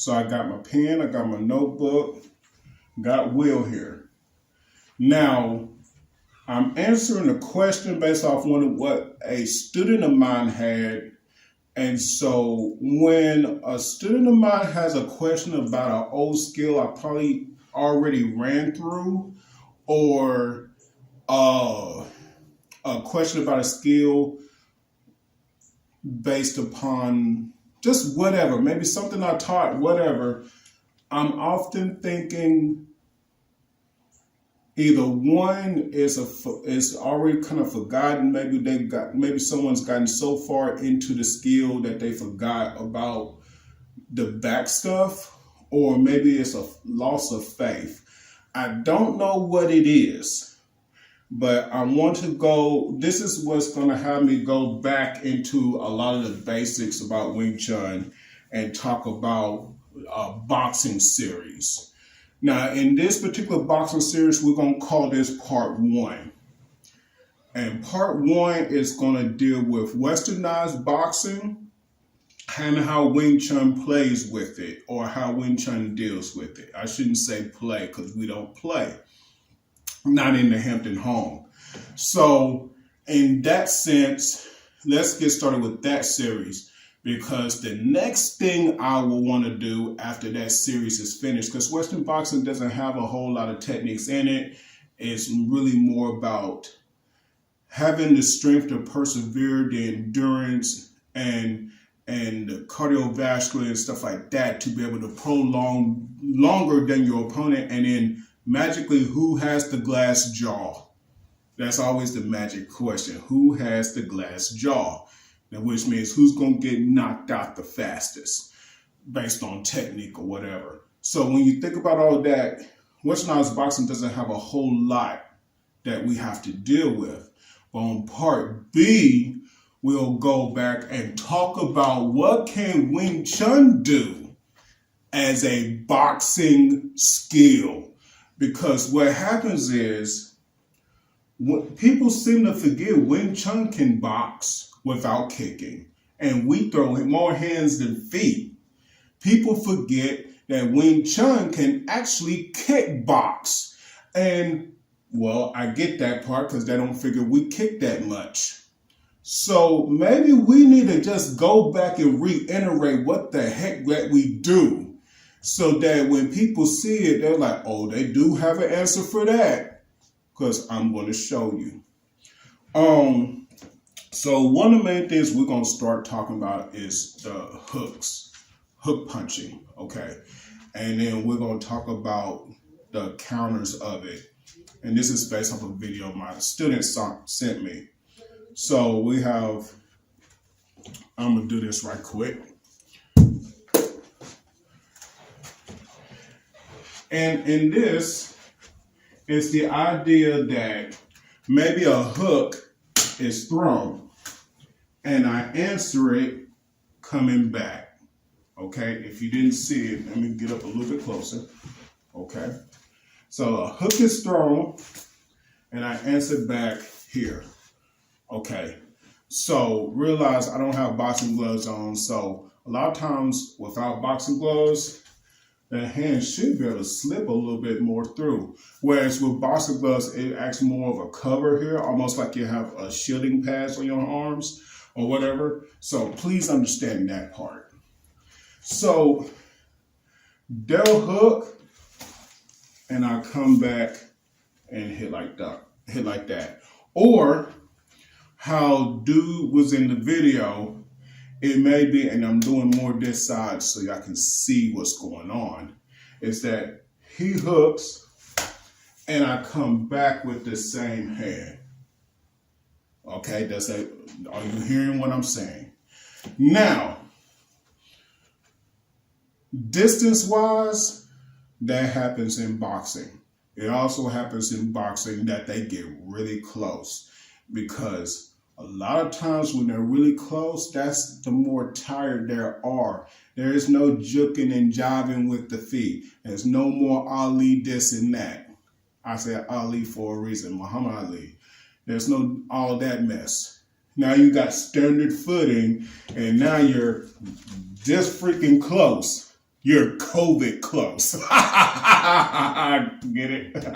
So I got my pen, I got my notebook, got Will here. Now, I'm answering a question based off what a student of mine had. And so when a student of mine has a question about an old skill I probably already ran through, or a question about a skill based upon just whatever, maybe something I taught, whatever, I'm often thinking either one is already kind of forgotten. Maybe someone's gotten so far into the skill that they forgot about the back stuff, or maybe it's a loss of faith. I don't know what it is, but I want to go. This is what's going to have me go back into a lot of the basics about Wing Chun and talk about a boxing series. Now, in this particular boxing series, we're going to call this part 1. And part 1 is going to deal with westernized boxing and how Wing Chun plays with it, or how Wing Chun deals with it. I shouldn't say play, because we don't play. Not in the Hampton Hong. So, in that sense, let's get started with that series. Because the next thing I will want to do after that series is finished, because Western boxing doesn't have a whole lot of techniques in it. It's really more about having the strength to persevere, the endurance, and the cardiovascular and stuff like that to be able to prolong longer than your opponent. And then magically, who has the glass jaw? That's always the magic question. Who has the glass jaw? Now, which means who's going to get knocked out the fastest based on technique or whatever. So when you think about all that, westernized boxing doesn't have a whole lot that we have to deal with. But on part B, we'll go back and talk about what can Wing Chun do as a boxing skill. Because what happens is, people seem to forget Wing Chun can box without kicking, and we throw more hands than feet. People forget that Wing Chun can actually kick box. And, well, I get that part because they don't figure we kick that much. So maybe we need to just go back and reiterate what the heck that we do, so that when people see it, they're like, oh, they do have an answer for that, because I'm going to show you. So one of the main things we're going to start talking about is the hooks, hook punching, okay? And then we're going to talk about the counters of it. And this is based off a video my student sent me. So we have, I'm going to do this right quick. And in this, it's the idea that maybe a hook is thrown and I answer it coming back. Okay, if you didn't see it, let me get up a little bit closer. Okay, so a hook is thrown and I answer back here. Okay, so realize I don't have boxing gloves on, so a lot of times without boxing gloves, the hand should be able to slip a little bit more through. Whereas with boxing gloves, it acts more of a cover here, almost like you have a shielding pads on your arms or whatever. So please understand that part. So they'll hook and I come back and hit like that. Or how dude was in the video, it may be, and I'm doing more this side so y'all can see what's going on, is that he hooks and I come back with the same hand. Okay, are you hearing what I'm saying? Now, distance-wise, that happens in boxing. It also happens in boxing that they get really close, because a lot of times when they're really close, that's the more tired they are. There is no juking and jiving with the feet. There's no more Ali this and that. I said Ali for a reason, Muhammad Ali. There's no all that mess. Now you got standard footing, and now you're just freaking close. You're COVID close. Get it?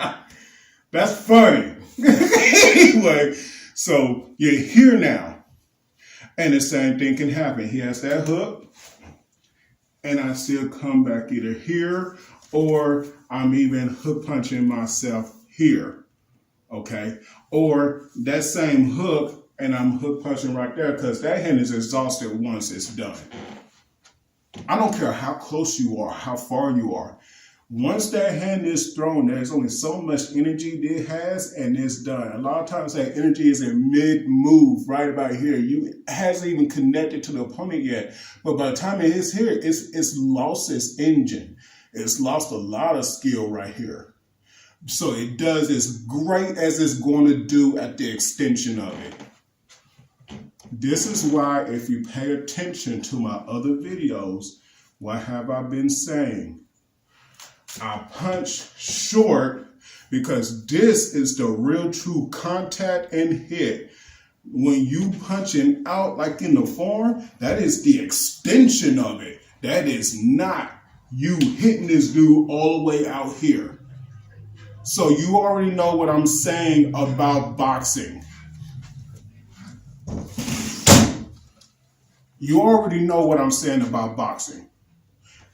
That's funny. Anyway, so you're here now. And the same thing can happen. He has that hook, and I still come back either here, or I'm even hook punching myself here. Okay? Or that same hook, and I'm hook punching right there, because that hand is exhausted once it's done. I don't care how close you are, how far you are. Once that hand is thrown, there's only so much energy it has, and it's done. A lot of times that energy is in mid-move, right about here. It hasn't even connected to the opponent yet. But by the time it is here, it's lost its engine. It's lost a lot of skill right here. So it does as great as it's going to do at the extension of it. This is why, if you pay attention to my other videos, what have I been saying? I punch short because this is the real true contact and hit. When you punching out like in the form, that is the extension of it. That is not you hitting this dude all the way out here. So you already know what I'm saying about boxing. You already know what I'm saying about boxing.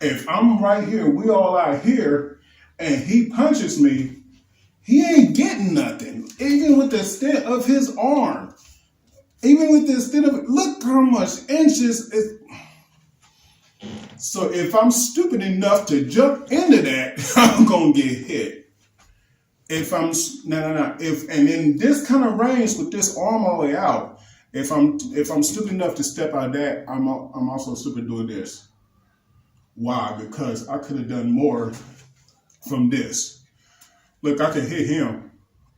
If I'm right here, we all out here, and he punches me, he ain't getting nothing. Even with the extent of his arm. Even with the extent of it, look how much inches. So if I'm stupid enough to jump into that, I'm going to get hit. If I'm, and in this kind of range with this arm all the way out, if I'm stupid enough to step out of that, I'm also stupid doing this. Why? Because I could have done more from this. Look, I can hit him.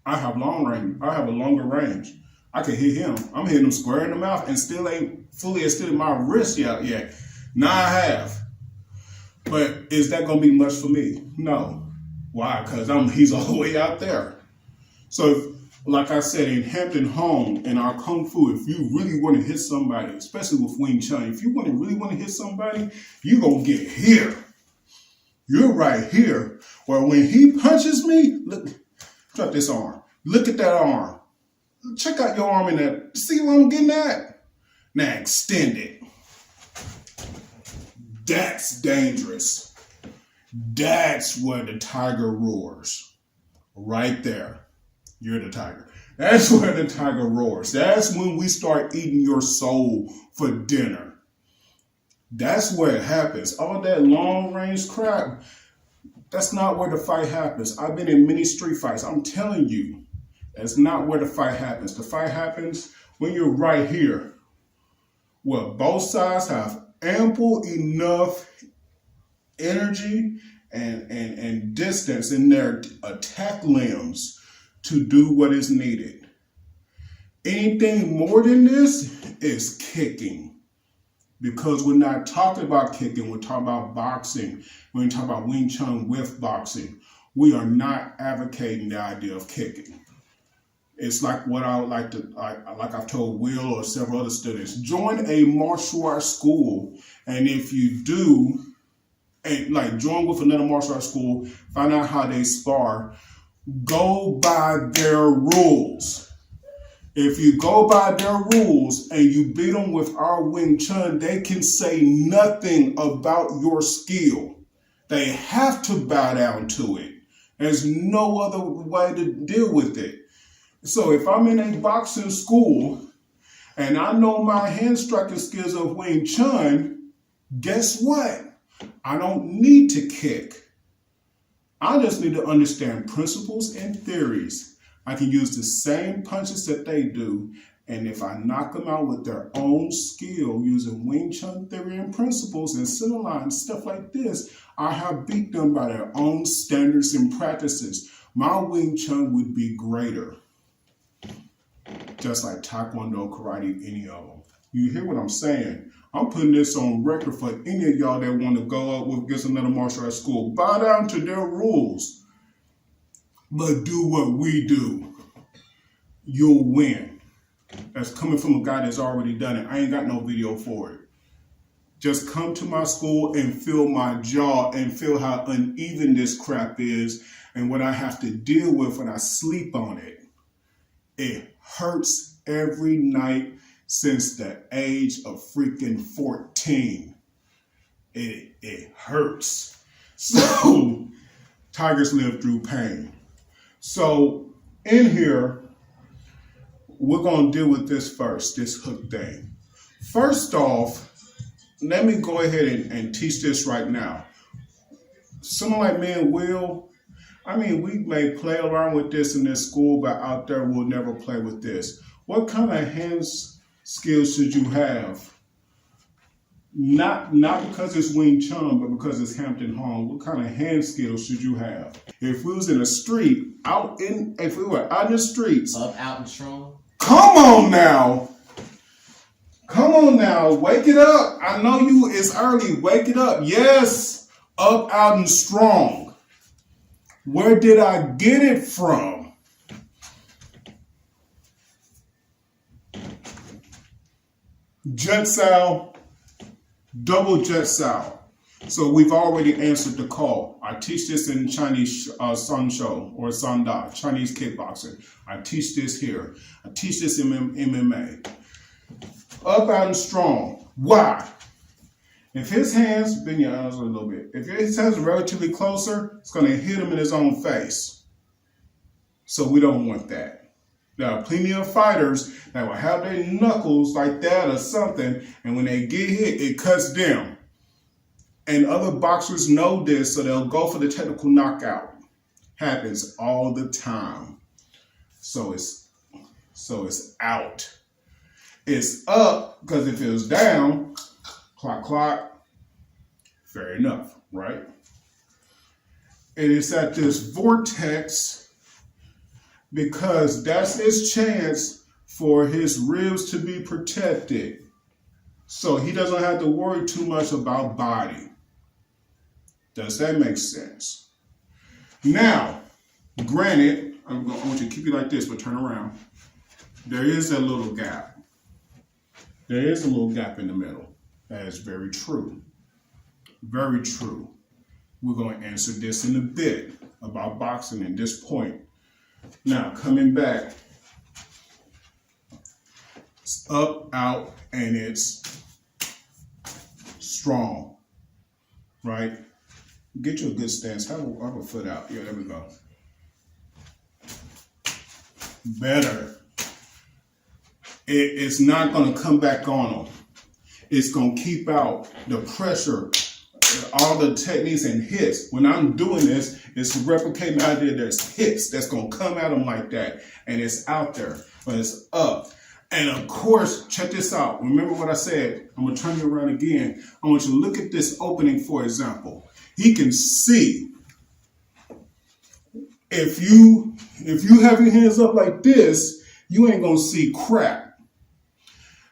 I have long range. I have a longer range. I can hit him. I'm hitting him square in the mouth and still ain't fully extended my wrist out yet. Now I have. But is that going to be much for me? No. Why? Because he's all the way out there. So, like I said, in Hampton Hong, in our Kung Fu, if you really want to hit somebody, especially with Wing Chun, if you really want to hit somebody, you're going to get here. You're right here. Where when he punches me, look, drop this arm. Look at that arm. Check out your arm in there. See what I'm getting at? Now extend it. That's dangerous. That's where the tiger roars. Right there. You're the tiger. That's where the tiger roars. That's when we start eating your soul for dinner. That's where it happens. All that long range crap, that's not where the fight happens. I've been in many street fights. I'm telling you, that's not where the fight happens. The fight happens when you're right here. Well, both sides have ample enough energy and distance in their attack limbs to do what is needed. Anything more than this is kicking. Because we're not talking about kicking, we're talking about boxing. We're talking about Wing Chun with boxing. We are not advocating the idea of kicking. It's like what I would like to, like I've told Will or several other students, join a martial arts school. And if you do, and like join with another martial arts school, find out how they spar, go by their rules. If you go by their rules and you beat them with our Wing Chun, they can say nothing about your skill. They have to bow down to it. There's no other way to deal with it. So if I'm in a boxing school and I know my hand striking skills of Wing Chun, guess what? I don't need to kick. I just need to understand principles and theories. I can use the same punches that they do, and if I knock them out with their own skill using Wing Chun theory and principles and centerline and stuff like this, I have beat them by their own standards and practices. My Wing Chun would be greater. Just like Taekwondo, karate, any of them. You hear what I'm saying? I'm putting this on record for any of y'all that want to go up with against another martial arts school. Bow down to their rules. But do what we do. You'll win. That's coming from a guy that's already done it. I ain't got no video for it. Just come to my school and feel my jaw and feel how uneven this crap is and what I have to deal with when I sleep on it. It hurts every night since the age of freaking 14. It hurts. So tigers live through pain. So in here, we're going to deal with this first, this hook thing. First off, let me go ahead and teach this right now. Someone like me and Will, I mean, we may play around with this in this school, but out there we'll never play with this. What kind of hands skills should you have? Not because it's Wing Chun, but because it's Hampton Hong. What kind of hand skills should you have? If we was in the street, if we were out in the streets. Up, out, and strong. Come on now. Come on now. Wake it up. I know it's early. Wake it up. Yes. Up, out, and strong. Where did I get it from? Jet Sal. Double jet sow. So we've already answered the call. I teach this in Chinese Sun Shou or Sun Da, Chinese kickboxing. I teach this here. I teach this in MMA. Up, out, and strong. Why? If his hands, bend your arms a little bit. If his hands are relatively closer, it's going to hit him in his own face. So we don't want that. There are plenty of fighters that will have their knuckles like that or something, and when they get hit, it cuts them. And other boxers know this, so they'll go for the technical knockout. Happens all the time. So it's out. It's up, because if it was down, clock, fair enough, right? It is at this vortex because that's his chance for his ribs to be protected. So he doesn't have to worry too much about body. Does that make sense? Now, granted, I want you to keep it like this, but turn around. There is a little gap. There is a little gap in the middle. That is very true. Very true. We're going to answer this in a bit about boxing at this point. Now, coming back, it's up, out, and it's strong, right? Get you a good stance. Have a foot out. Yeah, there we go. Better. It's not going to come back on them. It's going to keep out the pressure, all the techniques and hits. When I'm doing this, it's replicating the idea there's hits that's going to come at them like that. And it's out there, but it's up. And of course, check this out. Remember what I said. I'm going to turn you around again. I want you to look at this opening, for example. He can see. If you have your hands up like this, you ain't going to see crap.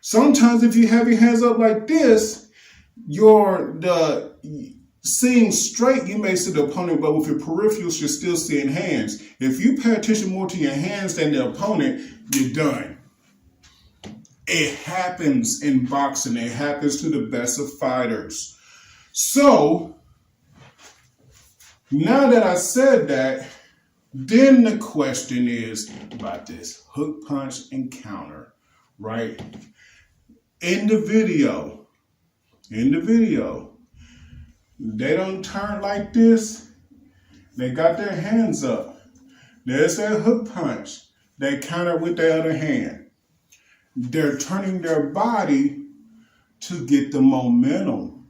Sometimes if you have your hands up like this, seeing straight, you may see the opponent, but with your peripherals, you're still seeing hands. If you pay attention more to your hands than the opponent, you're done. It happens in boxing. It happens to the best of fighters. So, now that I said that, then the question is about this hook, punch, and counter, right? In the video, they don't turn like this. They got their hands up. There's their hook punch. They counter with their other hand. They're turning their body to get the momentum.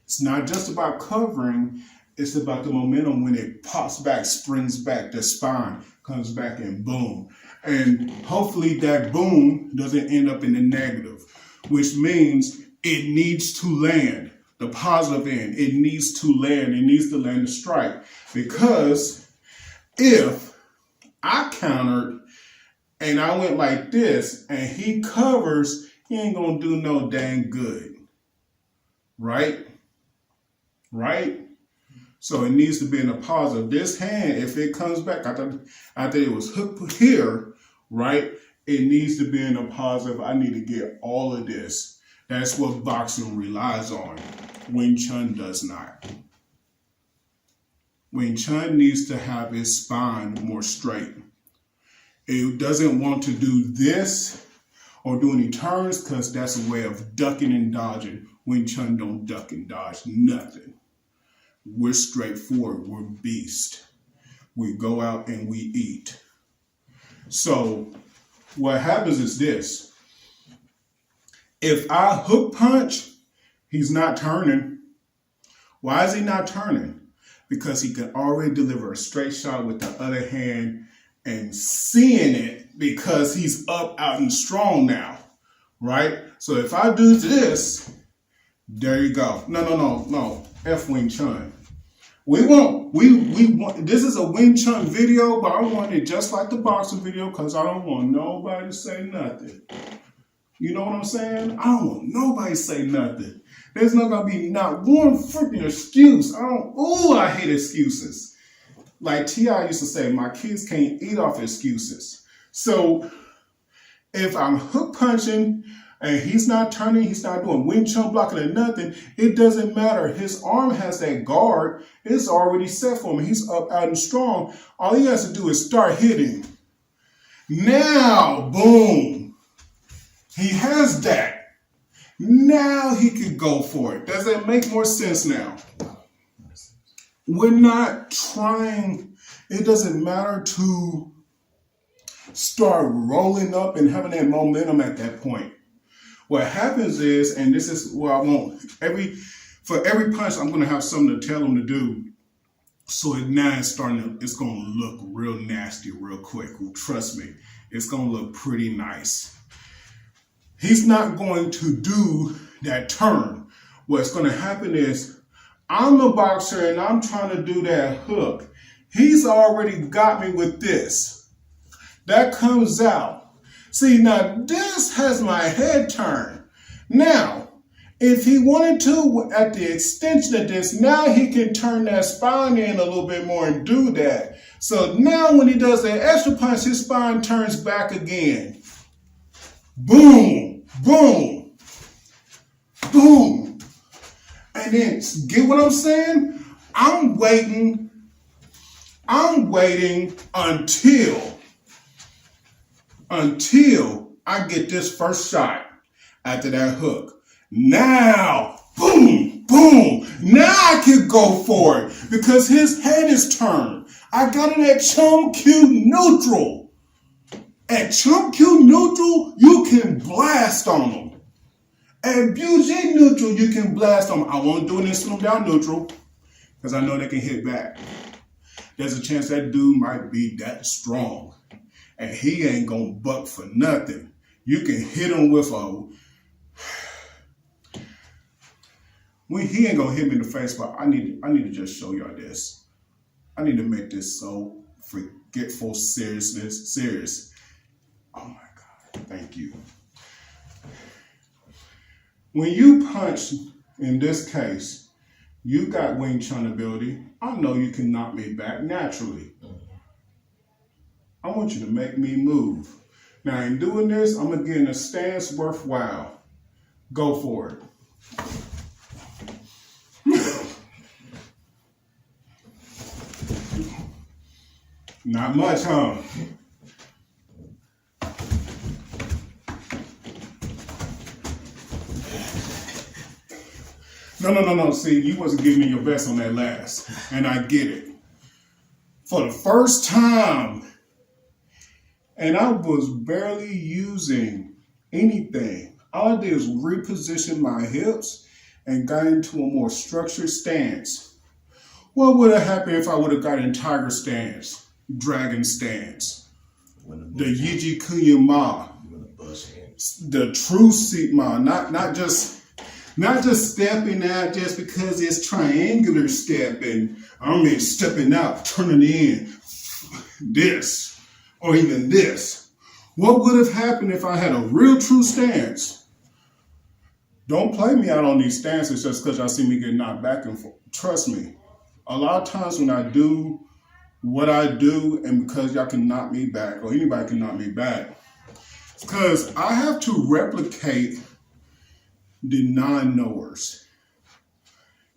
It's not just about covering. It's about the momentum when it pops back, springs back, the spine comes back and boom. And hopefully that boom doesn't end up in the negative, which means it needs to land. The positive end, it needs to land. It needs to land a strike. Because if I countered and I went like this and he covers, he ain't going to do no dang good. Right? Right? So it needs to be in a positive. This hand, if it comes back, I thought it was hooked here, right? It needs to be in a positive. I need to get all of this. That's what boxing relies on. Wing Chun does not. Wing Chun needs to have his spine more straight. It doesn't want to do this or do any turns because that's a way of ducking and dodging. Wing Chun don't duck and dodge nothing. We're straightforward. We're beast. We go out and we eat. So what happens is this. If I hook punch, he's not turning. Why is he not turning? Because he can already deliver a straight shot with the other hand and seeing it because he's up, out, and strong now, right? So if I do this, there you go. No. F Wing Chun. We want, this is a Wing Chun video, but I want it just like the boxing video because I don't want nobody to say nothing. You know what I'm saying? I don't want nobody to say nothing. There's not going to be not one freaking excuse. I hate excuses. Like T.I. used to say, my kids can't eat off excuses. So if I'm hook punching and he's not turning, he's not doing Wing Chun blocking or nothing, it doesn't matter. His arm has that guard. It's already set for him. He's up, out, and strong. All he has to do is start hitting. Now, boom. He has that. Now he can go for it. Does that make more sense now? We're not trying, it doesn't matter to start rolling up and having that momentum at that point. What happens is, and this is what I want, for every punch, I'm going to have something to tell him to do. So now it's going to look real nasty real quick. Trust me, it's going to look pretty nice. He's not going to do that turn. What's going to happen is, I'm a boxer and I'm trying to do that hook. He's already got me with this. That comes out. See, now this has my head turned. Now, if he wanted to, at the extension of this, now he can turn that spine in a little bit more and do that. So now when he does that extra punch, his spine turns back again. Boom, boom, boom. And then, get what I'm saying? I'm waiting until I get this first shot after that hook. Now, boom, boom. Now I can go for it because his head is turned. I got it at Chum Q neutral. At Chum Q neutral, you can blast on them. At BG neutral, you can blast on them. I won't do it in slow down neutral because I know they can hit back. There's a chance that dude might be that strong and he ain't gonna buck for nothing. You can hit him with he ain't gonna hit me in the face, but I need to just show y'all this. I need to make this so forgetful serious. Oh my God, thank you. When you punch, in this case, you got Wing Chun ability. I know you can knock me back naturally. I want you to make me move. Now in doing this, I'm gonna get in a stance worthwhile. Go for it. Not much, huh? No. See, you wasn't giving me your best on that last. And I get it. For the first time, and I was barely using anything. All I did was reposition my hips and got into a more structured stance. What would have happened if I would have got in tiger stance, dragon stance, the Yiji Kuya Ma, the true seat Ma, not just stepping out just because it's triangular stepping. I mean stepping out, turning in, this, or even this. What would have happened if I had a real true stance? Don't play me out on these stances just because y'all see me get knocked back and forth. Trust me, a lot of times when I do what I do and because y'all can knock me back or anybody can knock me back, it's because I have to replicate the non-knowers,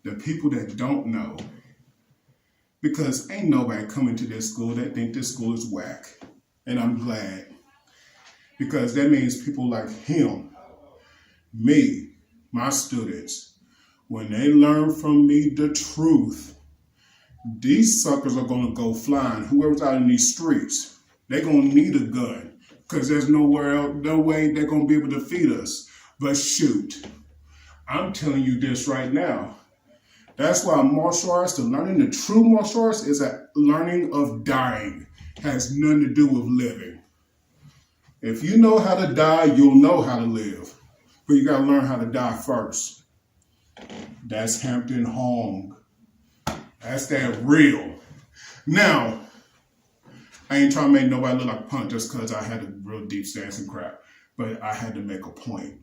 the people that don't know. Because ain't nobody coming to this school that think this school is whack. And I'm glad. Because that means people like him, me, my students, when they learn from me the truth, these suckers are going to go flying. Whoever's out in these streets, they're going to need a gun. Because there's nowhere else, no way they're going to be able to feed us. But shoot, I'm telling you this right now. That's why martial arts, the learning the true martial arts is a learning of dying. Has nothing to do with living. If you know how to die, you'll know how to live. But you got to learn how to die first. That's Hampton Hong. That's that real. Now, I ain't trying to make nobody look like a punk just because I had a real deep stance and crap. But I had to make a point.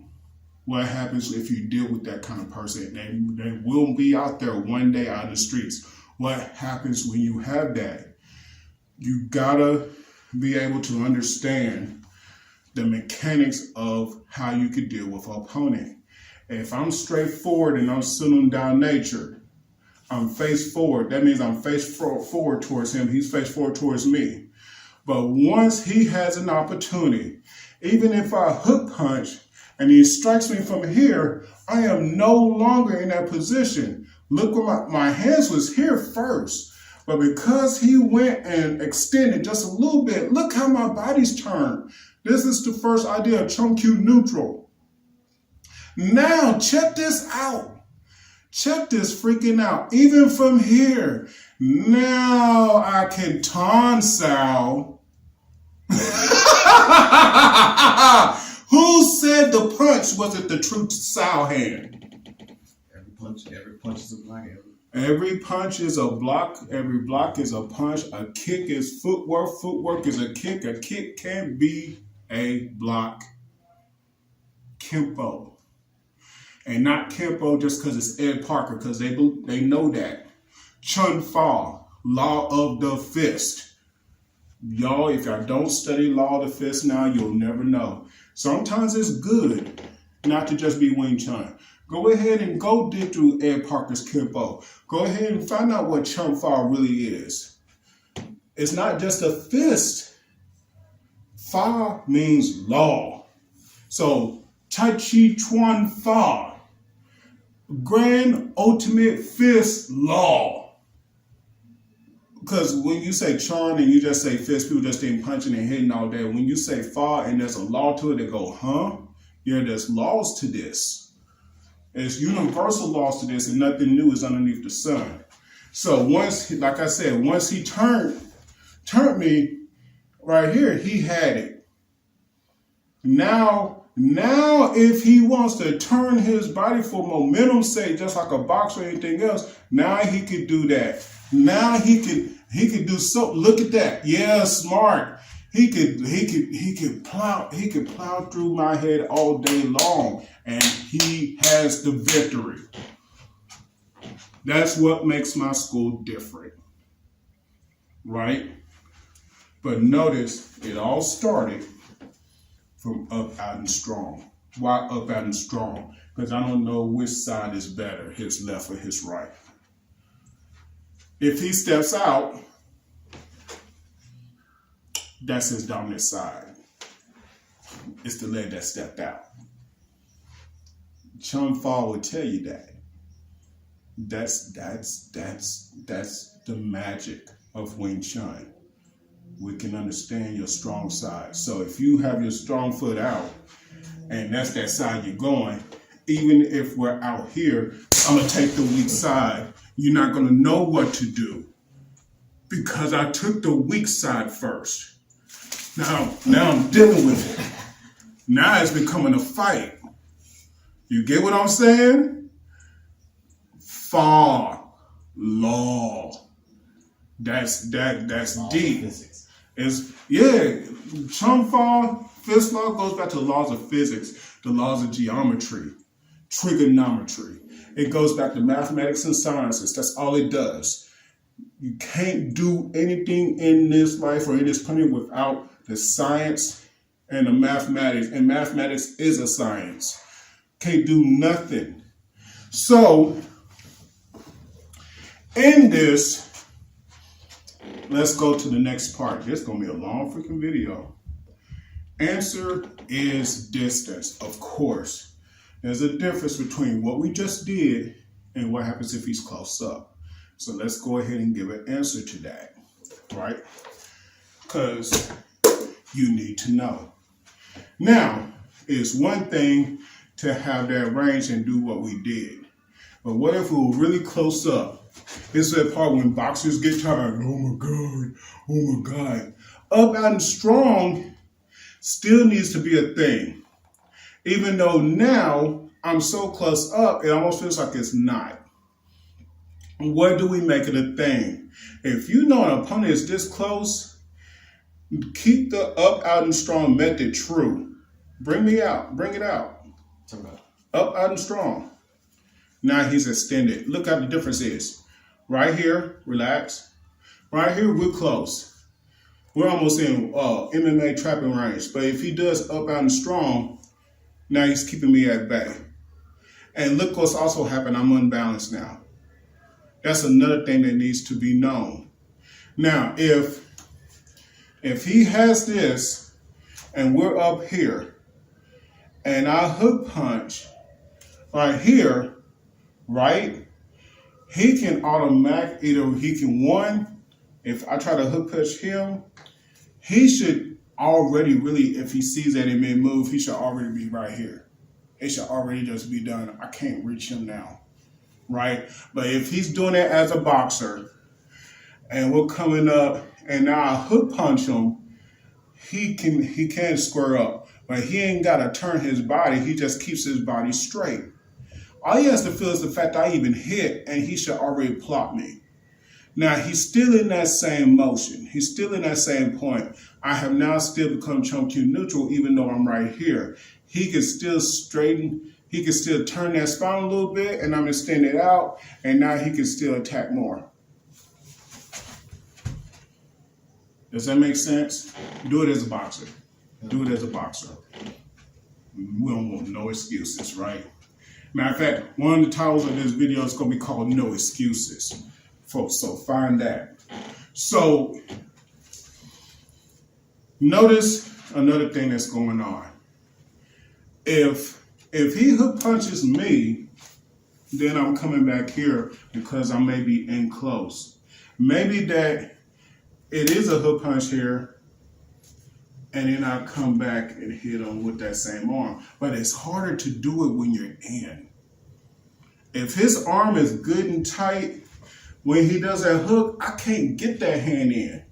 What happens if you deal with that kind of person? They will be out there one day out in the streets. What happens when you have that? You gotta be able to understand the mechanics of how you could deal with an opponent. If I'm straightforward and I'm sitting down nature, I'm face forward. That means I'm face forward towards him. He's face forward towards me. But once he has an opportunity, even if I hook punch, and he strikes me from here, I am no longer in that position. Look where my hands was here first. But because he went and extended just a little bit, look how my body's turned. This is the first idea of Chum Q neutral. Now, check this out. Check this freaking out. Even from here, now I can tonsile. Who said the punch wasn't the true sow hand? Every punch is a block. Every punch is a block. Every block is a punch. A kick is footwork. Footwork is a kick. A kick can be a block. Kempo. And not Kempo just because it's Ed Parker, because they know that. Chun Fa, law of the fist. Y'all, if y'all don't study law of the fist now, you'll never know. Sometimes it's good not to just be Wing Chun. Go ahead and go dig through Ed Parker's Kempo. Go ahead and find out what Chun Fa really is. It's not just a fist. Fa means law. So, Tai Chi Chuan Fa, grand ultimate fist law. Because when you say Chun and you just say fist, people just ain't punching and hitting all day. When you say Fa and there's a law to it, they go, huh? Yeah, there's laws to this. There's universal laws to this, and nothing new is underneath the sun. So once, like I said, once he turned me right here, he had it. Now if he wants to turn his body for momentum's sake, just like a boxer or anything else, now he could do that. Now he could do so. Look at that. Yeah, smart. He could plow through my head all day long, and he has the victory. That's what makes my school different, right? But notice it all started from up, out, and strong. Why up, out, and strong? Because I don't know which side is better, his left or his right. If he steps out, that's his dominant side. It's the leg that stepped out. Chun Fa will tell you that. That's the magic of Wing Chun. We can understand your strong side. So if you have your strong foot out, and that's that side you're going, even if we're out here, I'm gonna take the weak side. You're not gonna know what to do because I took the weak side first. Now I'm dealing with it. Now it's becoming a fight. You get what I'm saying? Fa, law. That's deep. Chun Fa, fist law goes back to the laws of physics, the laws of geometry, trigonometry. It goes back to mathematics and sciences. That's all it does. You can't do anything in this life or in this planet without the science and the mathematics. And mathematics is a science. Can't do nothing. So, in this, let's go to the next part. This is going to be a long freaking video. Answer is distance, of course. There's a difference between what we just did and what happens if he's close up. So let's go ahead and give an answer to that, right? Because you need to know. Now, it's one thing to have that range and do what we did. But what if we were really close up? It's that part when boxers get tired. Oh my God, oh my God. Up, out, and strong still needs to be a thing. Even though now I'm so close up, it almost feels like it's not. What do we make it a thing? If you know an opponent is this close, keep the up, out, and strong method true. Bring me out. Bring it out. Up, out, and strong. Now he's extended. Look how the difference is. Right here, relax. Right here, we're close. We're almost in MMA trapping range. But if he does up, out, and strong, now he's keeping me at bay. And look what's also happened. I'm unbalanced now. That's another thing that needs to be known. Now, if he has this and we're up here and I hook punch right here, right? He can if I try to hook punch him, he should already really, if he sees that in mid-move, he should already be right here. It should already just be done. I can't reach him now, right? But if he's doing it as a boxer and we're coming up and now I hook punch him, he can square up. But he ain't got to turn his body. He just keeps his body straight. All he has to feel is the fact I even hit and he should already plot me. Now, he's still in that same motion. He's still in that same point. I have now still become chunk Q neutral, even though I'm right here. He can still straighten. He can still turn that spine a little bit, and I'm extended out, and now he can still attack more. Does that make sense? Do it as a boxer. Do it as a boxer. We don't want no excuses, right? Matter of fact, one of the titles of this video is going to be called No Excuses. Folks, so find that. So, notice another thing that's going on. If he hook punches me, then I'm coming back here because I may be in close. Maybe that it is a hook punch here, and then I come back and hit him with that same arm. But it's harder to do it when you're in. If his arm is good and tight, when he does that hook, I can't get that hand in.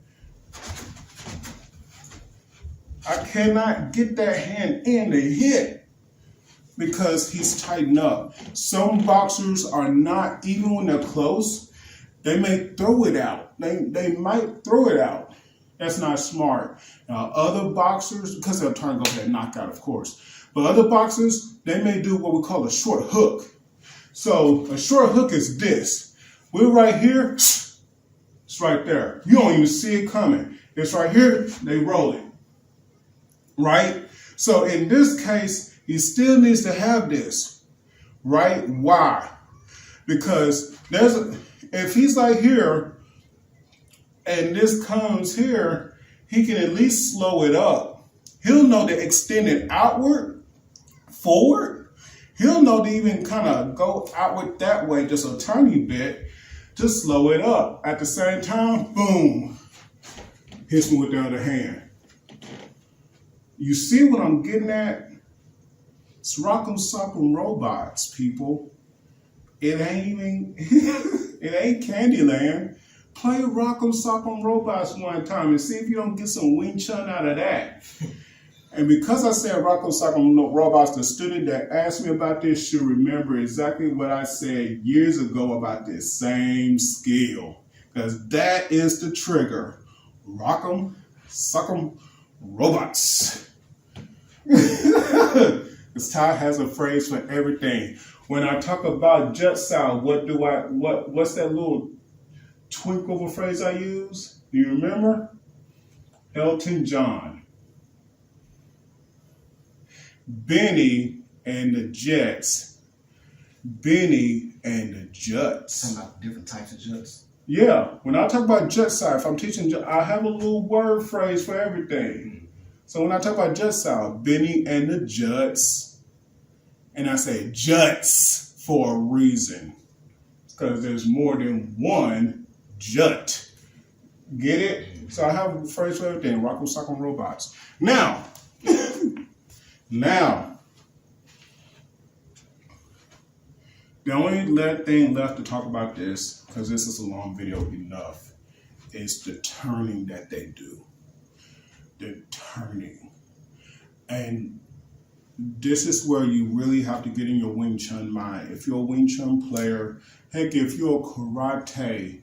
I cannot get that hand in to hit because he's tightened up. Some boxers are not, even when they're close, they may throw it out. They might throw it out. That's not smart. Other boxers, because they're trying to go for that knockout, of course. But other boxers, they may do what we call a short hook. So a short hook is this. We're right here, it's right there. You don't even see it coming. It's right here, they roll it, right? So in this case, he still needs to have this, right? Why? Because if he's like here, and this comes here, he can at least slow it up. He'll know to extend it outward, forward. He'll know to even kind of go outward that way just a tiny bit. Just slow it up. At the same time, boom, hits me with the other hand. You see what I'm getting at? It's Rock'em Sock'em Robots, people. It ain't Candyland. Play Rock'em Sock'em Robots one time and see if you don't get some Wing Chun out of that. And because I said Rock'em Sock'em Robots, the student that asked me about this should remember exactly what I said years ago about this same skill. Because that is the trigger. Rock'em Sock'em Robots. This Tai has a phrase for everything. When I talk about jet style, what's that little twinkle of a phrase I use? Do you remember? Elton John. Benny and the jets, Benny and the juts. Talking about different types of juts. Yeah, when I talk about jut side, if I'm teaching, I have a little word phrase for everything. So when I talk about jut side, Benny and the juts, and I say juts for a reason, because there's more than one jut. Get it? So I have a phrase for everything. Rock'em sock'em robots. Now, the only thing left to talk about this, because this is a long video enough, is the turning that they do. The turning. And this is where you really have to get in your Wing Chun mind. If you're a Wing Chun player, heck, if you're a karate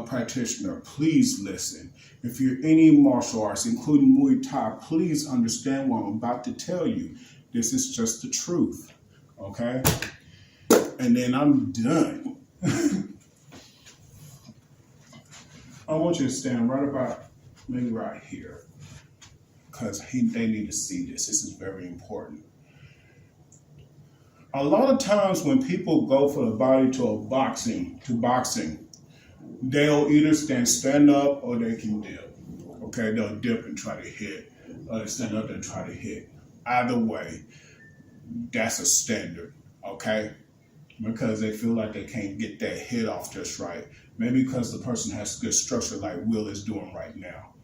practitioner, please listen. If you're any martial arts, including Muay Thai, please understand what I'm about to tell you. This is just the truth, okay? And then I'm done. I want you to stand right about, maybe right here, because they need to see this. This is very important. A lot of times when people go for the body to boxing, they'll either stand up or they can dip. Okay, they'll dip and try to hit, or they stand up and try to hit. Either way, that's a standard, okay? Because they feel like they can't get that hit off just right. Maybe because the person has good structure like Will is doing right now.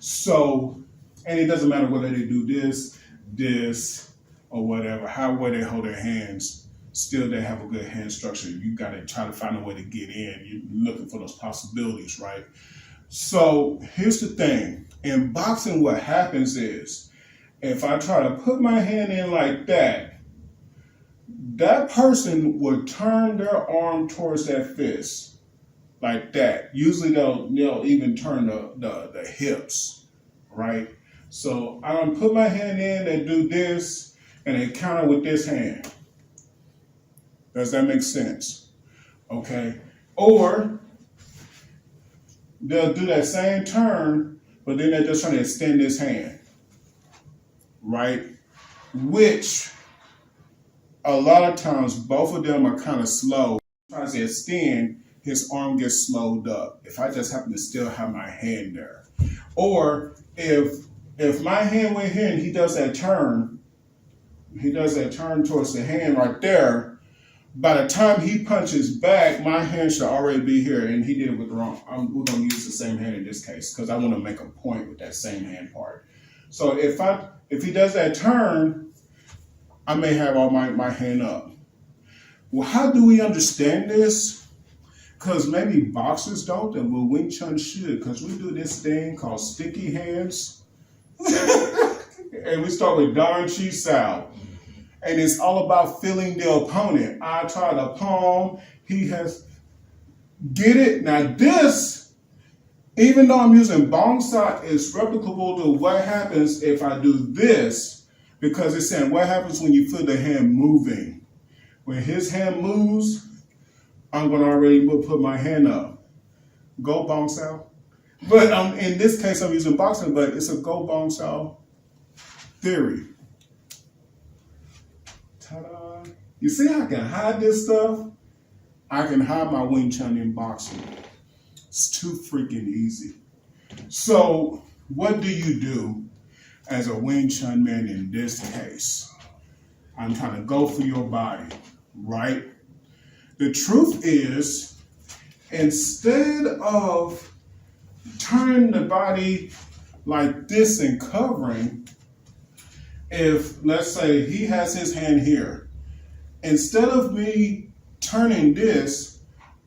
So, and it doesn't matter whether they do this, or whatever, however they hold their hands, still they have a good hand structure. You got to try to find a way to get in. You're looking for those possibilities, right? So here's the thing. In boxing, what happens is, if I try to put my hand in like that, that person would turn their arm towards that fist, like that. Usually they'll even turn the hips, right? So I don't put my hand in and do this, and they counter with this hand. Does that make sense? Okay. Or they'll do that same turn, but then they're just trying to extend this hand, right? Which a lot of times both of them are kind of slow. Trying to extend, his arm gets slowed up. If I just happen to still have my hand there. Or if my hand went here and he does that turn towards the hand right there, by the time he punches back, my hand should already be here, and he did it with the wrong. We're going to use the same hand in this case because I want to make a point with that same hand part. So if he does that turn, I may have all my hand up. Well, how do we understand this? Because maybe boxers don't, and well, Wing Chun should, because we do this thing called sticky hands. And we start with Dan Chi Sao. And it's all about feeling the opponent. I try to palm, he has, get it? Now this, even though I'm using bong sa, is replicable to what happens if I do this, because it's saying what happens when you feel the hand moving. When his hand moves, I'm going to already put my hand up. Go bong sa. But in this case, I'm using boxing, but it's a go bong sa theory. Ta-da. You see how I can hide this stuff? I can hide my Wing Chun in boxing. It's too freaking easy. So what do you do as a Wing Chun man in this case? I'm trying to go for your body, right? The truth is, instead of turning the body like this and covering, if, let's say, he has his hand here, instead of me turning this,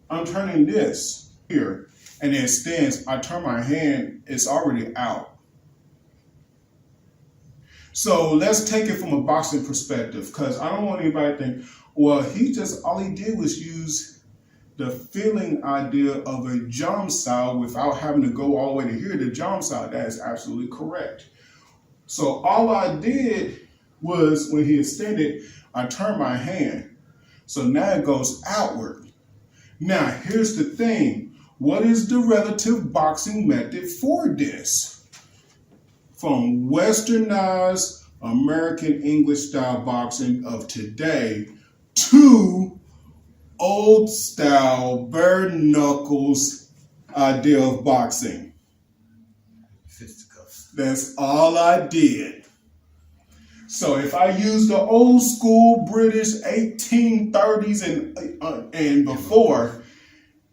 I'm turning this here, and it extends, I turn my hand, it's already out. So let's take it from a boxing perspective, because I don't want anybody to think, well, all he did was use the feeling idea of a jump style without having to go all the way to here, the jump style. That is absolutely correct. So all I did was, when he extended, I turned my hand. So now it goes outward. Now, here's the thing. What is the relative boxing method for this? From westernized American English style boxing of today to old style bare knuckles idea of boxing. Fisticuffs. That's all I did. So if I use the old school British 1830s and before,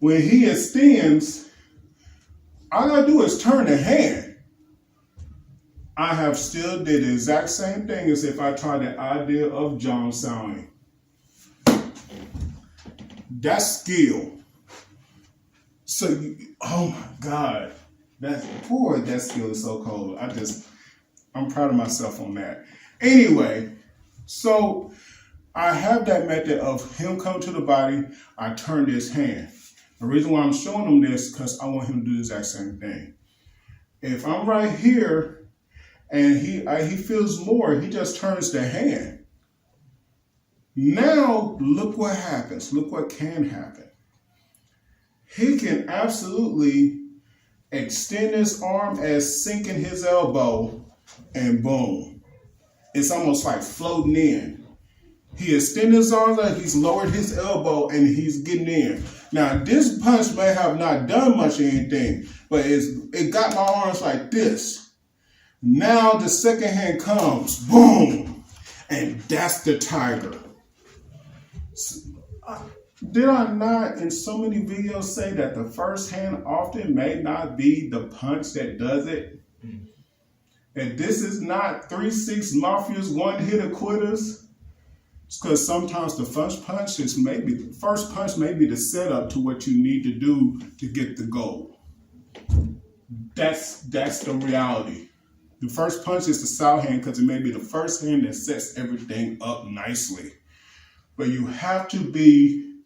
when he extends, all I do is turn the hand. I have still did the exact same thing as if I tried the idea of John sounding. That's skill. So, oh my God, that skill is so cold. I'm proud of myself on that. Anyway, so I have that method of him come to the body, I turn this hand. The reason why I'm showing him this because I want him to do the exact same thing. If I'm right here and he feels more, he just turns the hand. Now, look what happens. Look what can happen. He can absolutely extend his arm as sinking his elbow and boom. It's almost like floating in. He extended his arms like he's lowered his elbow and he's getting in. Now, this punch may have not done much of anything, but it got my arms like this. Now the second hand comes, boom, and that's the tiger. Did I not in so many videos say that the first hand often may not be the punch that does it? And this is not 3-6 Mafia's one-hitter quitters. It's because sometimes the first punch may be the setup to what you need to do to get the goal. That's the reality. The first punch is the sound hand because it may be the first hand that sets everything up nicely. But you have to be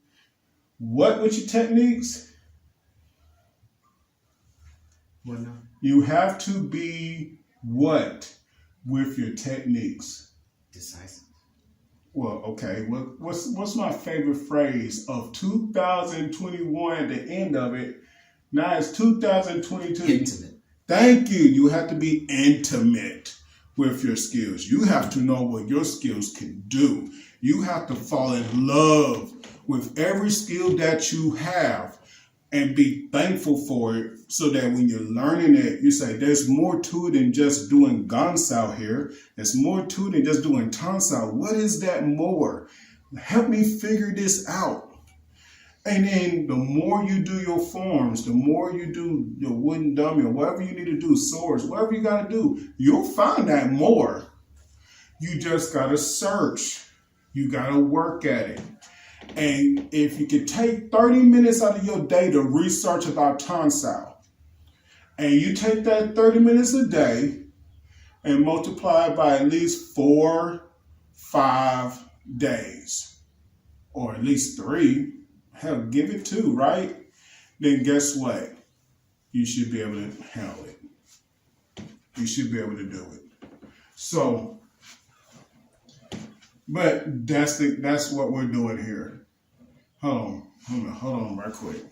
what with your techniques? What now? You have to be what with your techniques? Decisive. Well, okay. What's my favorite phrase of 2021 at the end of it? Now it's 2022. Intimate. Thank you. You have to be intimate with your skills. You have to know what your skills can do. You have to fall in love with every skill that you have and be thankful for it so that when you're learning it, you say, there's more to it than just doing gansao here. There's more to it than just doing tansao. What is that more? Help me figure this out. And then the more you do your forms, the more you do your wooden dummy or whatever you need to do, swords, whatever you got to do, you'll find that more. You just got to search. You got to work at it. And if you could take 30 minutes out of your day to research about tansao, and you take that 30 minutes a day and multiply it by at least 4-5 days, or at least 3, hell, give it 2, right? Then guess what? You should be able to handle it. You should be able to do it. So, but that's what we're doing here. Hold on right quick.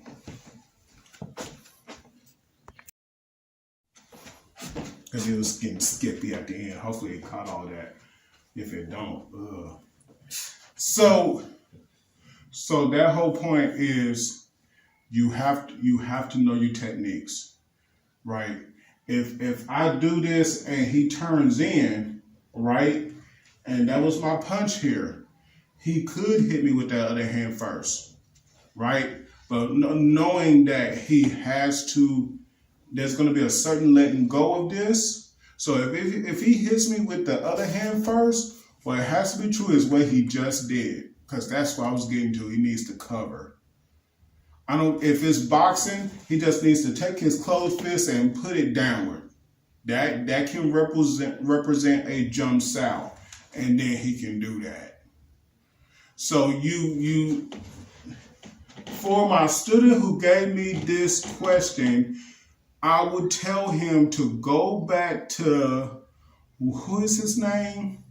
Because it was getting skippy at the end. Hopefully it caught all that. If it don't, So that whole point is you have to know your techniques, right? If I do this and he turns in, right, and that was my punch here, he could hit me with that other hand first, right? But knowing that he has to, there's going to be a certain letting go of this. So if he hits me with the other hand first, what has to be true is what he just did, because that's what I was getting to. He needs to cover. If it's boxing, he just needs to take his closed fist and put it downward. That can represent a jump south, and then he can do that. So you, for my student who gave me this question, I would tell him to go back to, who is his name?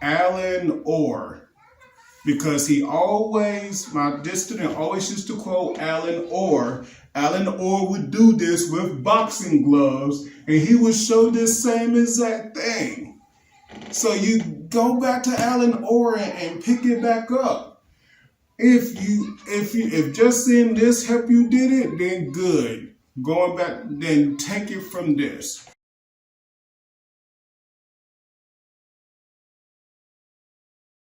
Alan Orr. Because this student always used to quote Alan Orr. Alan Orr would do this with boxing gloves, and he would show this same exact thing. So you go back to Alan Oren and pick it back up. If just seeing this help you did it, then good. Going back, then take it from this.